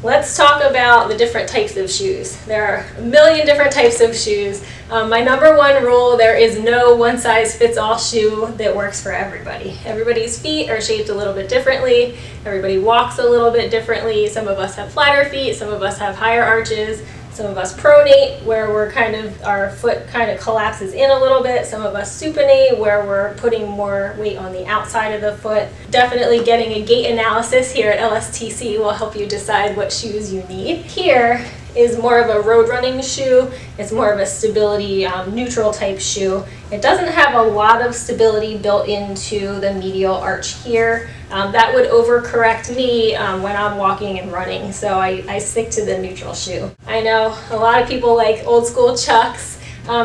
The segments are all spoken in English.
Let's talk about the different types of shoes. There are a million different types of shoes. My number one rule, there is no one size fits all shoe that works for everybody. Everybody's feet are shaped a little bit differently. Everybody walks a little bit differently. Some of us have flatter feet, some of us have higher arches. Some of us pronate, where our foot kind of collapses in a little bit. Some of us supinate, where we're putting more weight on the outside of the foot. Definitely getting a gait analysis here at LSTC will help you decide what shoes you need. Here is more of a road running shoe. It's more of a stability neutral type shoe. It doesn't have a lot of stability built into the medial arch here. That would overcorrect me when I'm walking and running, so I stick to the neutral shoe. I know a lot of people like old school Chucks.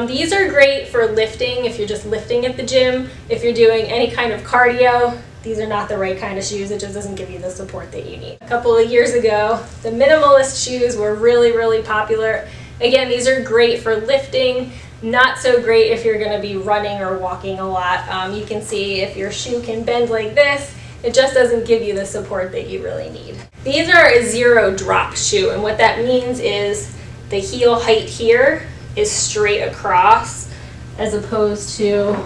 These are great for lifting if you're just lifting at the gym. If you're doing any kind of cardio, these are not the right kind of shoes. It just doesn't give you the support that you need. A couple of years ago, the minimalist shoes were really popular. Again, these are great for lifting, not so great if you're gonna be running or walking a lot. You can see if your shoe can bend like this, it just doesn't give you the support that you really need. These are a zero drop shoe, and what that means is the heel height here is straight across, as opposed to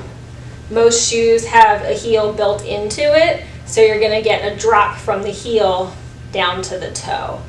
most shoes have a heel built into it, so you're gonna get a drop from the heel down to the toe.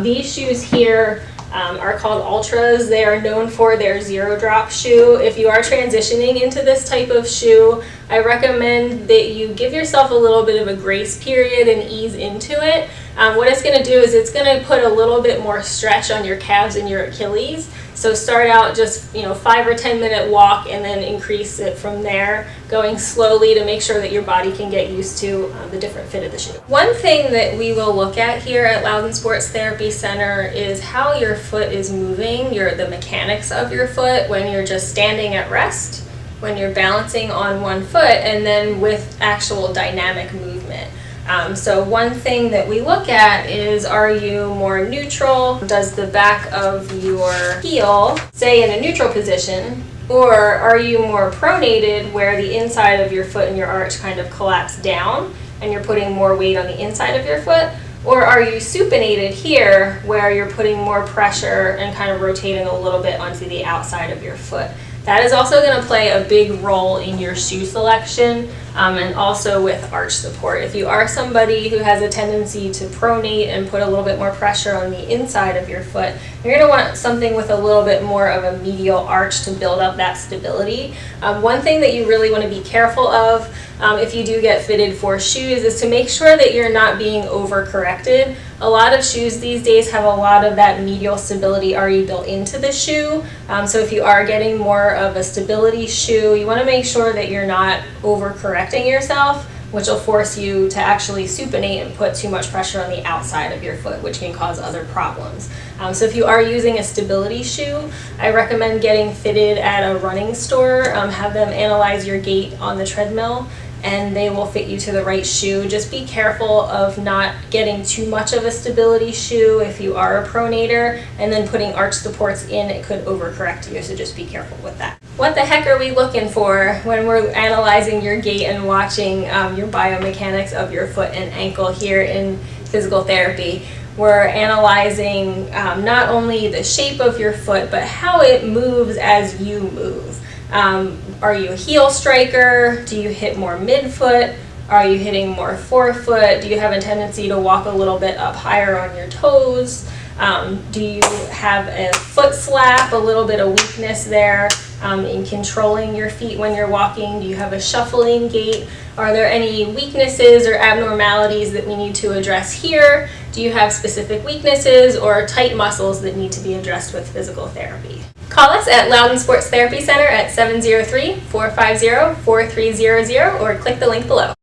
These shoes here are called Ultras. They are known for their zero drop shoe. If you are transitioning into this type of shoe, I recommend that you give yourself a little bit of a grace period and ease into it. What it's going to do is it's going to put a little bit more stretch on your calves and your Achilles. So start out just 5 or 10 minute walk and then increase it from there, going slowly to make sure that your body can get used to the different fit of the shoe. One thing that we will look at here at Loudon Sports Therapy Center is how your foot is moving, the mechanics of your foot when you're just standing at rest, when you're balancing on one foot, and then with actual dynamic movement. So one thing that we look at is, are you more neutral? Does the back of your heel stay in a neutral position? Or are you more pronated, where the inside of your foot and your arch kind of collapse down and you're putting more weight on the inside of your foot? Or are you supinated here, where you're putting more pressure and kind of rotating a little bit onto the outside of your foot? That is also going to play a big role in your shoe selection and also with arch support. If you are somebody who has a tendency to pronate and put a little bit more pressure on the inside of your foot, you're going to want something with a little bit more of a medial arch to build up that stability. One thing that you really want to be careful of if you do get fitted for shoes is to make sure that you're not being overcorrected. A lot of shoes these days have a lot of that medial stability already built into the shoe. So if you are getting more of a stability shoe, you want to make sure that you're not overcorrecting yourself, which will force you to actually supinate and put too much pressure on the outside of your foot, which can cause other problems. So if you are using a stability shoe, I recommend getting fitted at a running store. Have them analyze your gait on the treadmill, and they will fit you to the right shoe. Just be careful of not getting too much of a stability shoe if you are a pronator, and then putting arch supports in, it could overcorrect you, so just be careful with that. What the heck are we looking for when we're analyzing your gait and watching your biomechanics of your foot and ankle here in physical therapy? We're analyzing not only the shape of your foot, but how it moves as you move. Are you a heel striker? Do you hit more midfoot? Are you hitting more forefoot? Do you have a tendency to walk a little bit up higher on your toes? Do you have a foot slap, a little bit of weakness there in controlling your feet when you're walking? Do you have a shuffling gait? Are there any weaknesses or abnormalities that we need to address here? Do you have specific weaknesses or tight muscles that need to be addressed with physical therapy? Call us at Loudon Sports Therapy Center at 703-450-4300 or click the link below.